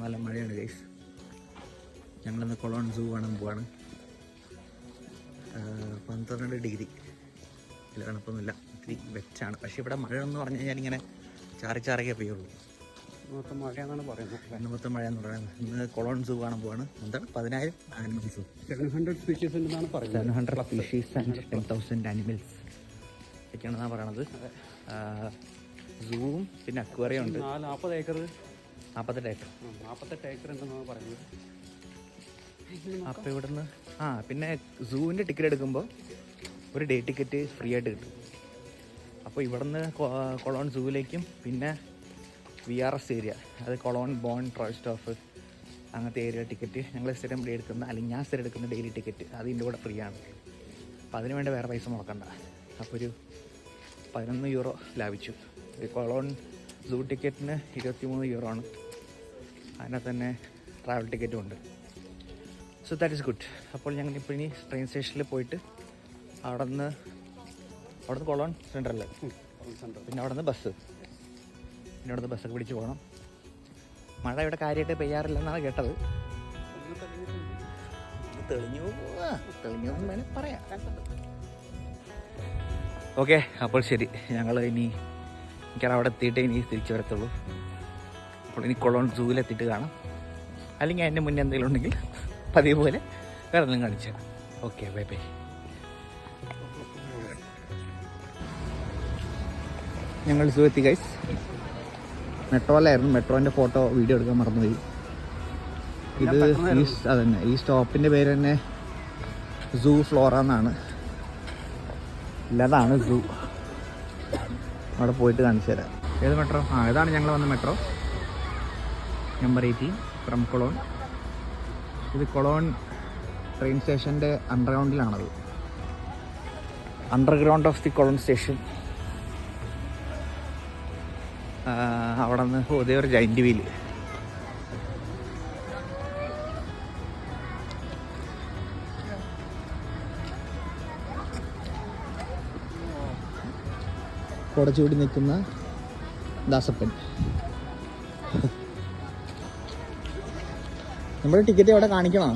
നല്ല മഴയാണ് ഗൈസ്. ഞങ്ങളിന്ന് കൊളോൺ സൂ കാണാൻ പോവാണ്. 12 ഡിഗ്രി, വലിയ തണുപ്പൊന്നുമില്ല, ഇത്തിരി വെറ്റാണ്. പക്ഷേ ഇവിടെ മഴ എന്ന് പറഞ്ഞു കഴിഞ്ഞാൽ ഇങ്ങനെ ചാറി ചാറിയേ പെയ്യുള്ളൂ. മൊത്തം മഴയാണെന്നാണ് പറയുന്നത്. മൊത്തം മഴയെന്ന് പറയുന്നത്. ഇന്ന് കൊളോൺ സൂ കാണാൻ പോവാണ്. എന്താണ് 10,000 ആനിമൽസ്, 700 സ്പീഷീസ് ഉണ്ടെന്നാണ് പറയുന്നത്. 700 സ്പീഷീസ് ആൻഡ് 10,000 ആനിമൽസ് ഒക്കെയാണെന്നാണ് പറയണത്. സൂവും പിന്നെ അക്വേറിയം ഉണ്ട്. 48 ഏക്കർ ഉണ്ടെന്നാണ് പറയുന്നത്. അപ്പോൾ ഇവിടുന്ന് പിന്നെ സൂവിൻ്റെ ടിക്കറ്റ് എടുക്കുമ്പോൾ ഒരു ഡേ ടിക്കറ്റ് ഫ്രീ ആയിട്ട് കിട്ടും. അപ്പോൾ ഇവിടുന്ന് കൊളോൺ സൂവിലേക്കും പിന്നെ VRS ഏരിയ, അത് കൊളോൺ ബോൺ ട്രോയ് സ്റ്റോഫ് അങ്ങനത്തെ ഏരിയ ടിക്കറ്റ് ഞങ്ങൾ സ്ഥിരം എടുക്കുന്ന, അല്ലെങ്കിൽ ഞാൻ സ്ഥിരം എടുക്കുന്ന ഡെയിലി ടിക്കറ്റ് അത് ഇതിൻ്റെ കൂടെ ഫ്രീ ആണ്. അപ്പോൾ അതിന് വേണ്ടി വേറെ പൈസ മുടക്കണ്ട. അപ്പോൾ ഒരു 11 യൂറോ ലാഭിച്ചു. ഈ കൊളോൺ സൂ ടിക്കറ്റിന് 23 യൂറോ ആണ്. അതിനകത്ത് തന്നെ ട്രാവൽ ടിക്കറ്റും ഉണ്ട്. So that is good. അപ്പോൾ ഞങ്ങളിപ്പോൾ ഇനി ട്രെയിൻ സ്റ്റേഷനിൽ പോയിട്ട് അവിടുന്ന് കൊളോൺ സെൻറ്ററല്ലേ, പിന്നെ അവിടുന്ന് ബസ്സൊക്കെ പിടിച്ച് പോകണം. മഴ ഇവിടെ കാര്യമായിട്ട് പെയ്യാറില്ലെന്നാണ് കേട്ടത്. തെളിഞ്ഞു വേണേൽ പറയാം. ഓക്കെ, അപ്പോൾ ശരി, ഞങ്ങൾ എനിക്കത് അവിടെ എത്തിയിട്ടേ ഇനി തിരിച്ചു വരത്തുള്ളൂ. അപ്പോൾ ഇനി കൊളോൺ സൂവിലെത്തിയിട്ട് കാണാം, അല്ലെങ്കിൽ അതിൻ്റെ മുന്നേ എന്തെങ്കിലും ഉണ്ടെങ്കിൽ പതിവ് പോലെ വേറെ എന്തെങ്കിലും കാണിച്ചു തരാം. Okay, bye bye. ഞങ്ങൾ സൂ എത്തി ഗൈസ്. മെട്രോയിലായിരുന്നു. മെട്രോൻ്റെ വീഡിയോ എടുക്കാൻ മറന്നുപോയി. ഇത് അതന്നെ, ഈ സ്റ്റോപ്പിൻ്റെ പേര് തന്നെ സൂ ഫ്ലോറ എന്നാണ്. ഇതാണ് സൂ. അവിടെ പോയിട്ട് കാണിച്ചു തരാം. ഏത് മെട്രോ? ഇതാണ് ഞങ്ങൾ വന്ന മെട്രോ, നമ്പർ 18 ഫ്രം കൊളോൺ. ഇത് കൊളോൺ ട്രെയിൻ സ്റ്റേഷൻ്റെ അണ്ടർഗ്രൗണ്ടിലാണത്. Underground of the Cologne station. അവിടെ നിന്ന് ഇതേ ഒരു ജൈൻറ്റ് വീല്. കുടച്ചൂടി നിൽക്കുന്ന ദാസപ്പൻ. നമ്മുടെ ടിക്കറ്റ് അവിടെ കാണിക്കണോ?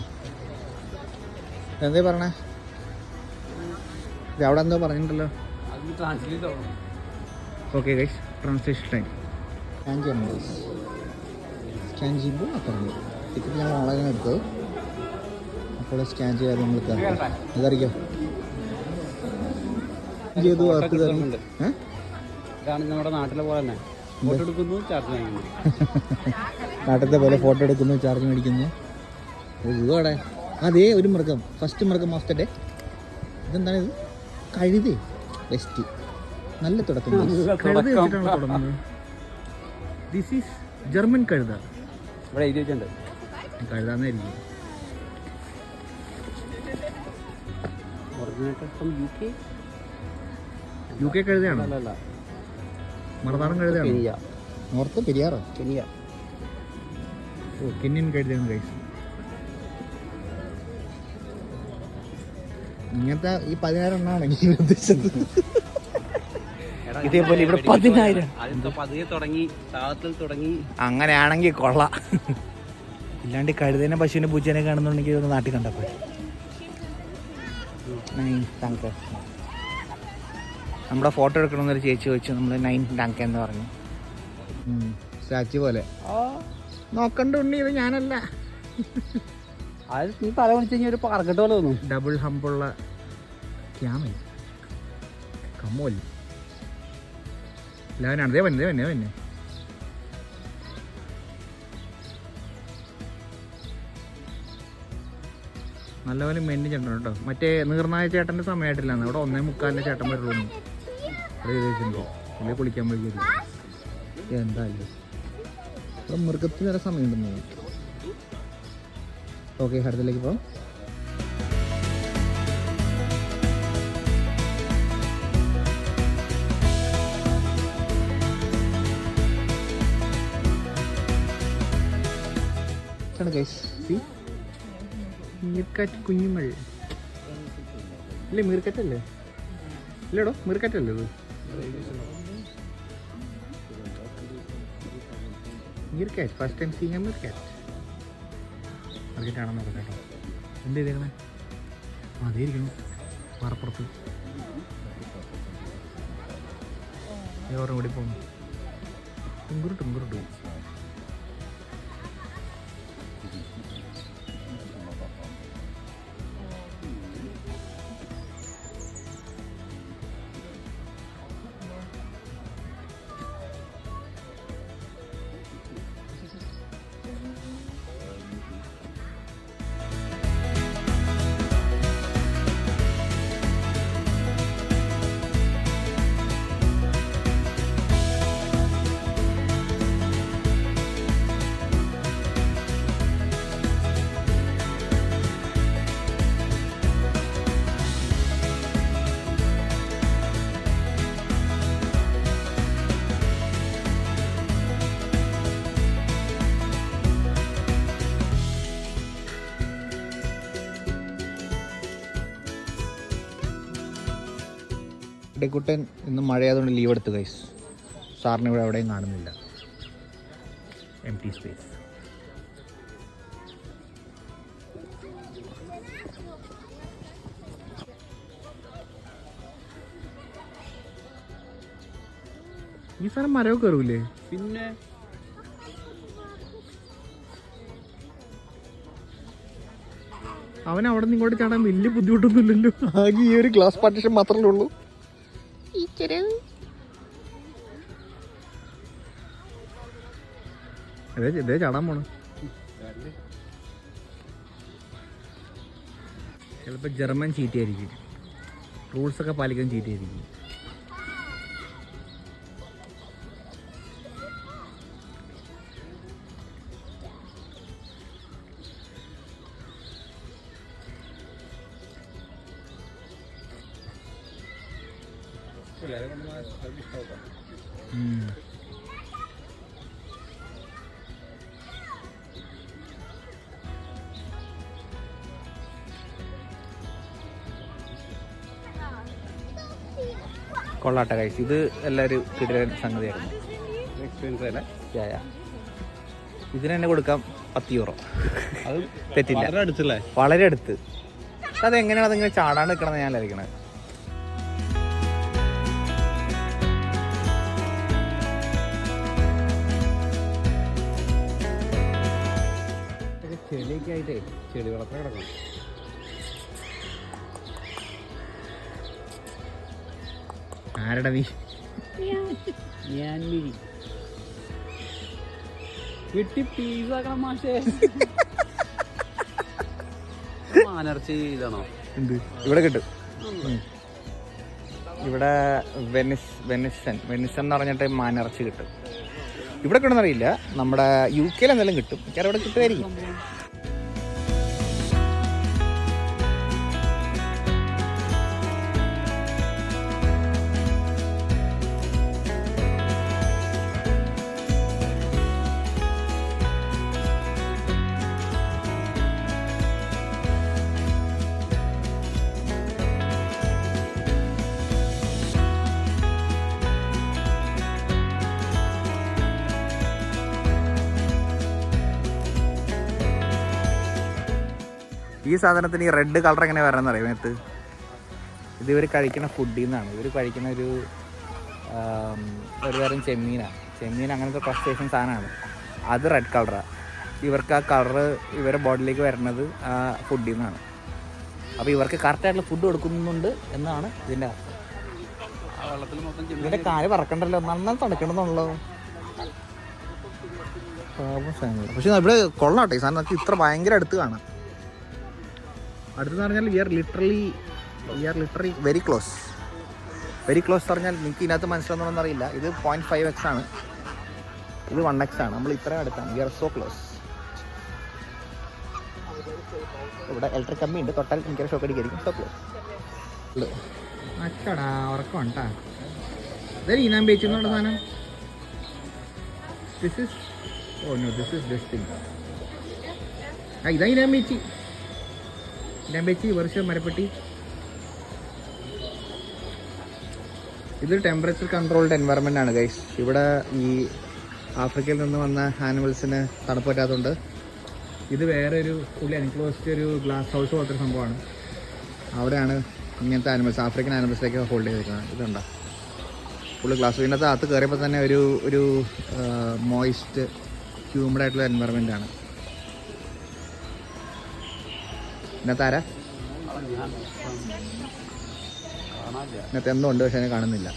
എന്തേ പറഞ്ഞേ? ഇത് അവിടെ എന്തോ പറഞ്ഞിട്ടുണ്ടല്ലോ. Okay guys, translation time. Scan ചെയ്യണം ഗൈസ്. സ്കാൻ ചെയ്യുമ്പോൾ പറഞ്ഞു ടിക്കറ്റ് ഞങ്ങൾ ഓൺലൈനാണ് എടുത്തത്. അപ്പോൾ സ്കാൻ ചെയ്യാതെ നമ്മൾ ഇതറിയോ ചെയ്തു വർക്ക് തരുന്നുണ്ട്. നമ്മുടെ നാട്ടിലെ പോലെ തന്നെ ഫോട്ടോ എടുക്കുന്നു, ചാർജ് വാങ്ങിക്കുന്നു. നാട്ടിലത്തെ പോലെ ഫോട്ടോ എടുക്കുന്നു, ചാർജ് മേടിക്കുന്നു. ഇതോടെ അതേ ഒരു മൃഗം, ഫസ്റ്റ് മൃഗം ഓഫ് ദ ഡേ. ഇതെന്താണ് ഇത്? കഴുതേ. ബെസ്റ്റ്, നല്ല തുടക്കം. ദിസ് ഈസ് ജർമ്മൻ കഴുത. ഇവിടെ എഴുതി വെച്ചിട്ടുണ്ട് കഴുതാന്നായിരിക്കും. UK കഴുതയാണോ? മറുനാടൻ കഴുതയാണോ? നോർത്ത് പെരിയാറോ? കെന്യൻ കഴുതയാണ് ഗൈസ്. ഇങ്ങനത്തെ ഈ 10,000 എണ്ണമാണ് എനിക്ക് ഉദ്ദേശിച്ചത്. ഇതേപോലെ ഇവിടെ 10,000 അങ്ങനെയാണെങ്കിൽ കൊള്ളാം. ഇല്ലാണ്ട് കഴുതേനെ പശുവിനെ പൂച്ചേനെ കാണുന്നുണ്ടെങ്കിൽ ഒന്ന് നാട്ടിൽ കണ്ടപ്പോൾ നമ്മുടെ ഫോട്ടോ എടുക്കണമെന്നൊരു ചേച്ചി ചോദിച്ചു. നമ്മൾ 9 ടാങ്ക് എന്ന് പറഞ്ഞു. സ്റ്റാച്ചു പോലെ നോക്കണ്ട ഉണ്ണി, ഇത് ഞാനല്ല. നീ തല വിളിച്ചു കഴിഞ്ഞാൽ ഒരു പാർക്കട്ട് പോലെ തോന്നും. ഡബിൾ ഹമ്പുള്ള ക്യാമൽ കമ്മോൽ എല്ലാവരാണ്. അതേ വന്നെ നല്ലപോലെ മെന്നു ചേട്ടൻ കേട്ടോ. മറ്റേ നീർനായ ചേട്ടൻ്റെ സമയമായിട്ടില്ല. അവിടെ 1:45 ചേട്ടൻ വരുള്ളൂ. ഇവിടെ കുളിക്കാൻ പോയി എന്തായാലും ഇവിടെ മൃഗത്തിന് വരെ സമയമുണ്ടെന്ന്. ഓക്കെ, അടുത്തിലേക്ക് പോകാം. മീർക്കാറ്റ് കുഞ്ഞുങ്ങൾ ഇല്ലേ? മീർക്കാറ്റല്ലേ? ഇല്ലടോ, മീർക്കാറ്റല്ലേ ഇത്? Meerkat first time seeing a meerkat. Market ആണെന്ന് നോക്കാം കേട്ടോ. എന്ത് ചെയ്തേക്കണേ? അതേ ഇരിക്കണം പാറപ്പുറത്ത്. ഓർമ്മ കൂടി പോകുന്നു. ടുങ്കുറുട്ടു കുട്ടൻ ഇന്ന് മഴയായതുകൊണ്ട് ലീവ് എടുത്തു ഗൈസ്. സാറിന് ഇവിടെ എവിടെയും കാണുന്നില്ല. M T space. ഈ സാധനം മരമൊക്കെ കയറൂലേ? പിന്നെ അവൻ അവിടെ നിന്ന് ഇങ്ങോട്ട് ചാടാൻ വലിയ ബുദ്ധിമുട്ടൊന്നുമില്ലല്ലോ. ആകെ ഈ ഒരു ഗ്ലാസ് പാർട്ടീഷൻ മാത്രമേ ഉള്ളൂ. ഇതേ ചാടാൻ പോണ്. ചിലപ്പോൾ ജർമ്മൻ ചീറ്റയായിരിക്കും. റൂൾസൊക്കെ പാലിക്കാൻ ചീറ്റയായിരിക്കും. കൊള്ളാട്ടെ കഴിച്ചു. ഇത് എല്ലാവരും കിടിലൻ സംഗതിയായിരുന്നു. എക്സ്പീരിയൻസ് അല്ലേ? ഇതിന് തന്നെ കൊടുക്കാം 10 യൂറോ. അത് തെറ്റില്ല. വളരെ അടുത്തല്ലേ? വളരെ അടുത്ത്. അതെങ്ങനെയാണ് അതിങ്ങനെ ചാടാൻ നിൽക്കണമെന്ന് ഞാൻ ആലോചിക്കണത്. ചെളിയൊക്കെ ആയിട്ടേ ചെളി വളർത്ത കിടക്കണം. ആരുടെ നീ? ഞാൻ മിരി വെട്ടി പീസാക്കണം മാഷേ. മാനർച്ചി ഇതാണോ? എന്ത് ഇവിടെ കിട്ടും? ഇവിടെ വെനിസൺ എന്ന് പറഞ്ഞിട്ട് മാനിറച്ചി കിട്ടും. ഇവിടെ കിട്ടുമെന്നറിയില്ല. നമ്മുടെ UK എന്തെങ്കിലും കിട്ടും. മിക്കവാറും ഇവിടെ കിട്ടുമായിരിക്കും. ഈ സാധനത്തിന് ഈ റെഡ് കളർ എങ്ങനെ വരണമെന്ന് അറിയാം മേത്ത്? ഇത് ഇവർ കഴിക്കുന്ന ഫുഡിൽ നിന്നാണ്. ഇവർ കഴിക്കുന്ന ഒരു തരം ചെമ്മീൻ അങ്ങനത്തെ ക്രസ്റ്റേഷ്യൻ സാധനമാണ്. അത് റെഡ് കളറാണ്. ഇവർക്ക് ആ കളറ് ഇവരുടെ ബോഡിയിലേക്ക് വരുന്നത് ആ ഫുഡിൽ നിന്നാണ്. അപ്പോൾ ഇവർക്ക് കറക്റ്റായിട്ടുള്ള ഫുഡ് കൊടുക്കുന്നുണ്ട് എന്നാണ് ഇതിൻ്റെ അർത്ഥം. ഇതിൻ്റെ കാല് പറക്കണ്ടല്ലോ, നന്നായി തണുക്കണമെന്നുള്ളൂ. പക്ഷെ ഇവിടെ കൊള്ളാട്ടെ ഈ സാധനം. ഇത്ര ഭയങ്കര അടുത്ത് കാണാം. അടുത്തെന്ന് പറഞ്ഞാൽ we are literally very close പറഞ്ഞാൽ നിങ്ങൾക്ക് ഇതിനകത്ത് മനസ്സിലാവുന്നതെന്ന് അറിയില്ല. ഇത് 0.5x ആണ്, ഇത് 1x ആണ്. നമ്മൾ ഇത്രയും അടുത്താണ്. We are so close. ഇവിടെ ഇലക്ട്രിക് കമ്പി ഉണ്ട്. തൊട്ടാൽ ഭയങ്കര ഷോക്ക് അടിക്കായിരിക്കും. So close. അച്ചടാ ഉറക്കം ഉണ്ടാ. ഇതേ ഈനാൻ ബേച്ചെന്നുള്ള സാധനം. This is dusting. ഇതാ ഈനാൻ ബേച്ചി വർഷം മരപ്പെട്ടി. ഇതൊരു ടെമ്പറേച്ചർ കൺട്രോൾഡ് എൻവയറമെൻ്റ് ആണ് ഗൈസ്. ഇവിടെ ഈ ആഫ്രിക്കയിൽ നിന്ന് വന്ന ആനിമൽസിന് തണുപ്പ് പറ്റാത്തതുകൊണ്ട് ഇത് വേറെ ഒരു ഫുള്ളി എൻക്ലോസ്ഡ് ഒരു ഗ്ലാസ് ഹൗസ് പോലത്തെ സംഭവമാണ്. അവിടെയാണ് ഇങ്ങനത്തെ ആനിമൽസ്, ആഫ്രിക്കൻ ആനിമൽസിലേക്ക് ഹോൾഡ് ചെയ്തിരിക്കുന്നത്. ഇതുണ്ടോ ഫുള്ള് ഗ്ലാസ്. ഇതിനകത്ത് അകത്ത് കയറിയപ്പോൾ തന്നെ ഒരു മോയിസ്റ്റ് ഹ്യൂമിഡ് ആയിട്ടുള്ള എൻവയറമെൻ്റ് ആണ്. ഇതിനകത്ത് ആരാ? ഇതിനകത്ത് എന്തോ ഉണ്ട്, പക്ഷെ അതിനെ കാണുന്നില്ല.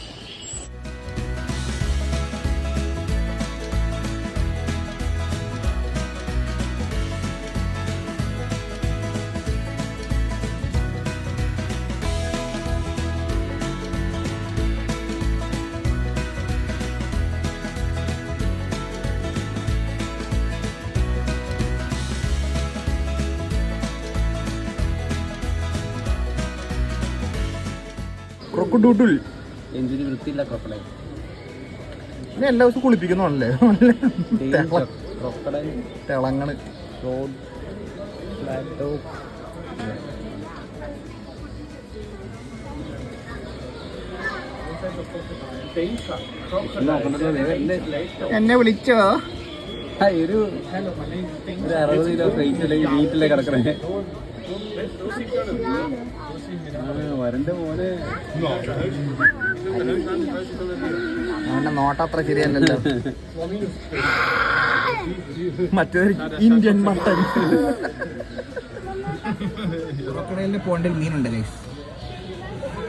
ക്രൊക്കഡൂഡിൽ എന്തിനു വൃത്തിയില്ല ക്രൊക്കഡൈൽ. പിന്നെ എല്ലാ ദിവസവും കുളിപ്പിക്കുന്നതാണല്ലേ, ക്രൊക്കഡൈൽ, തിളങ്ങണ്. റോഡ് ഫ്ലാറ്റോ. എന്നെ വിളിച്ചോ? ഒരു 60 കിലോ വെയിറ്റിലേക്ക് വീട്ടിലേക്ക് കിടക്കണേ. വരന്റെ മോനെ അവന്റെ നോട്ടം അത്ര ശരിയല്ലല്ലോ. മറ്റൊരു ഇന്ത്യൻ മട്ടൻ. ക്രൊക്കഡൈലിന്റെ പോണ്ടിൽ മീനുണ്ട് ഗൈസ്.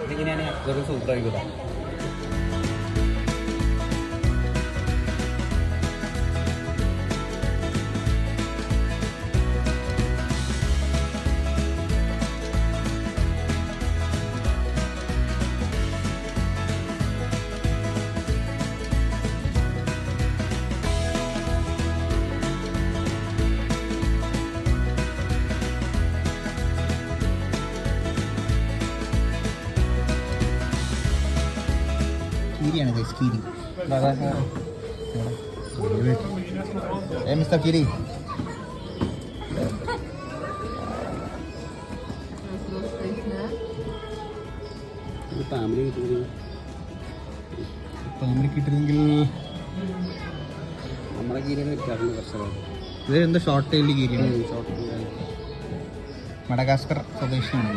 ഇതിങ്ങനെയാണ് സൂപ്പർ ആയിക്കോട്ടെ. കീരിയാണ് ഗൈസ്, കീരി. മിസ്റ്റർ കീരി. ഫാമിലി കിട്ടുന്നെങ്കിൽ നമ്മളെ കീരിയാണ് വെക്കാറുണ്ട് കർഷകർ. ഇത് എന്ത് ഷോർട്ട് ടൈലിൽ കീരിയാണ്. ഷോർട്ട് മഡഗാസ്കർ സ്വദേശിയാണ്.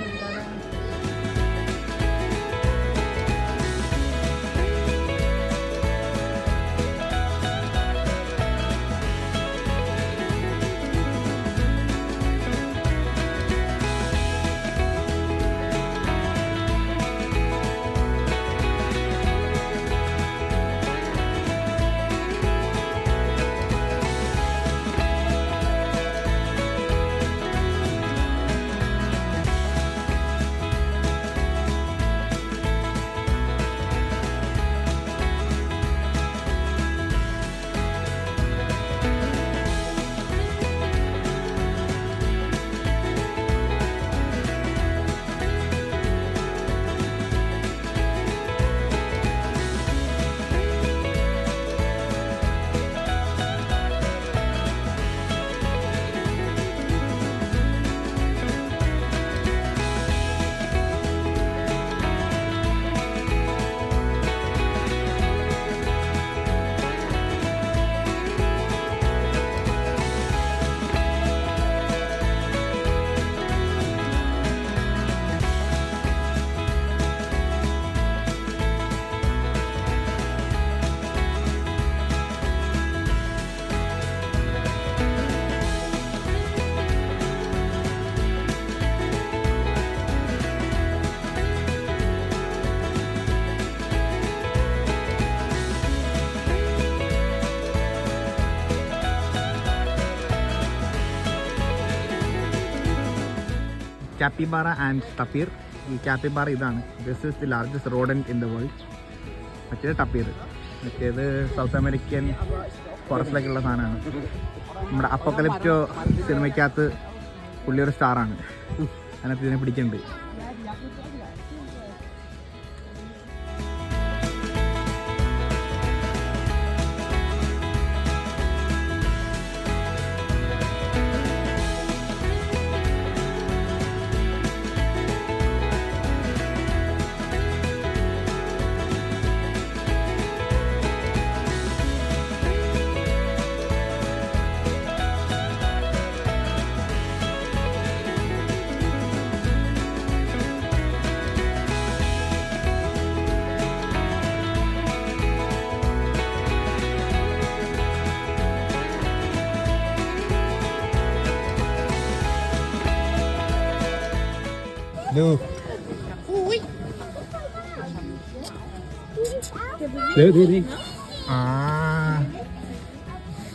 Capybara and tapir. ഈ കാപ്പിബാറ ഇതാണ്. This is the largest rodent in the world. മറ്റേത് ടപ്പീർ, മറ്റേത് സൗത്ത് അമേരിക്കൻ ഫോറസ്റ്റിലേക്കുള്ള സാധനമാണ്. നമ്മുടെ അപ്പോക്കലിപ്റ്റോ സിനിമയ്ക്കകത്ത് പുള്ളി ഒരു സ്റ്റാറാണ്, അതിനകത്ത് ഇതിനെ പിടിക്കുന്നുണ്ട്.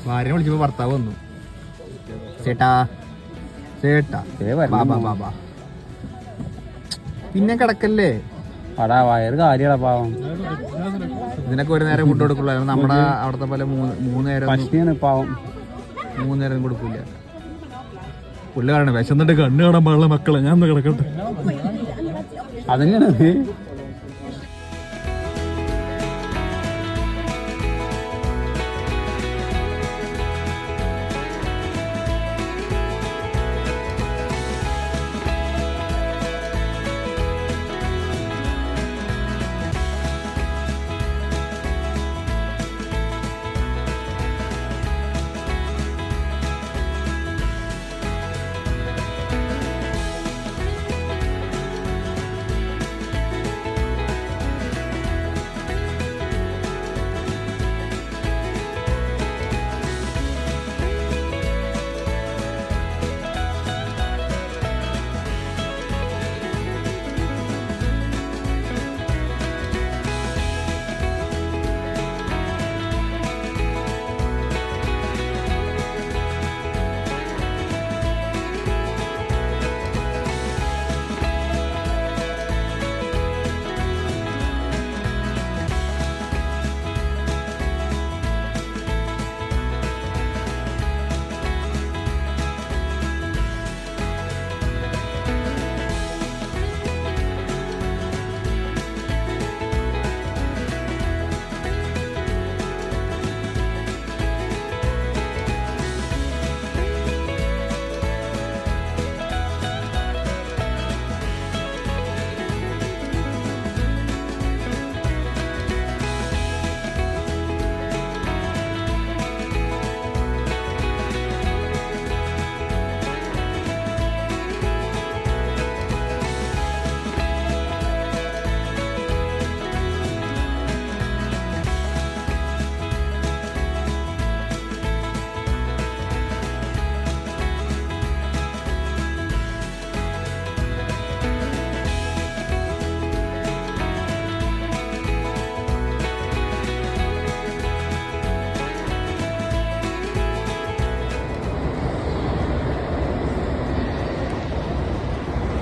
ഭാര്യനെ വിളിച്ചപ്പോ ഭർത്താവ് വന്നു. ചേട്ടാ ചേട്ടാ ബാബാ ബാബാ പിന്നെ കിടക്കല്ലേ അടാ വയറ് കാര്യടാ പാവം. ഇതിനൊക്കെ ഒരു നേരം ഫുഡ് കൊടുക്കുള്ളൂ. നമ്മുടെ അവിടത്തെ പോലെ മൂന്ന് നേരം പാവം 3 നേരം കൊടുക്കൂല. പുള്ളി പറയണേ വിശന്നിട്ട് കണ്ണ് കാണാൻ പാടുള്ള മക്കളെ ഞാൻ ഒന്ന് കിടക്കട്ടെ. അതന്നെയാണ്.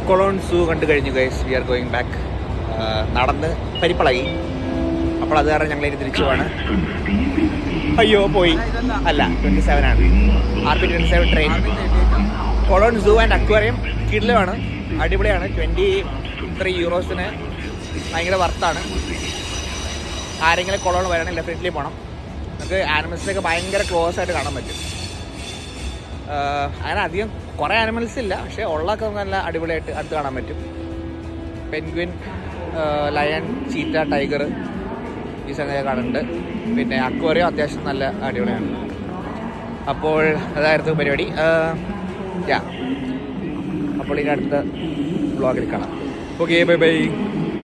കൊളോൺ സൂ കണ്ടു കഴിഞ്ഞു guys. We are going back. നടന്ന് പരിപ്പളകി. അപ്പോൾ അത് കാരണം ഞങ്ങൾ ഇനി തിരിച്ചു പോവാണ്. അയ്യോ പോയി അല്ല 27 ആണ്. RP27 train. Cologne zoo and aquarium കിടിലമാണ്, അടിപൊളിയാണ്. 23 യൂറോസിന് ഭയങ്കര വർത്താണ്. ആരെങ്കിലും കൊളോൺ വരണമെങ്കിൽ ഡെഫിനറ്റ്ലി പോകണം. നമുക്ക് ആനിമൽസിനൊക്കെ ഭയങ്കര ക്ലോസ് ആയിട്ട് കാണാൻ പറ്റും. അങ്ങനെ അധികം കുറേ ആനിമൽസ് ഇല്ല, പക്ഷേ ഉള്ളതൊക്കെ നല്ല അടിപൊളിയായിട്ട് അടുത്ത് കാണാൻ പറ്റും. പെൻഗ്വിൻ, ലയൺ, ചീറ്റ, ടൈഗർ ഈ സംഗതിയൊക്കെ കാണുന്നുണ്ട്. പിന്നെ അക്വേറിയം അത്യാവശ്യം നല്ല അടിപൊളിയാണ്. അപ്പോൾ അതായിരുന്നു പരിപാടി. അപ്പോൾ ഇനി അടുത്ത വ്ളോഗിൽ കാണാം. Okay, bye bye.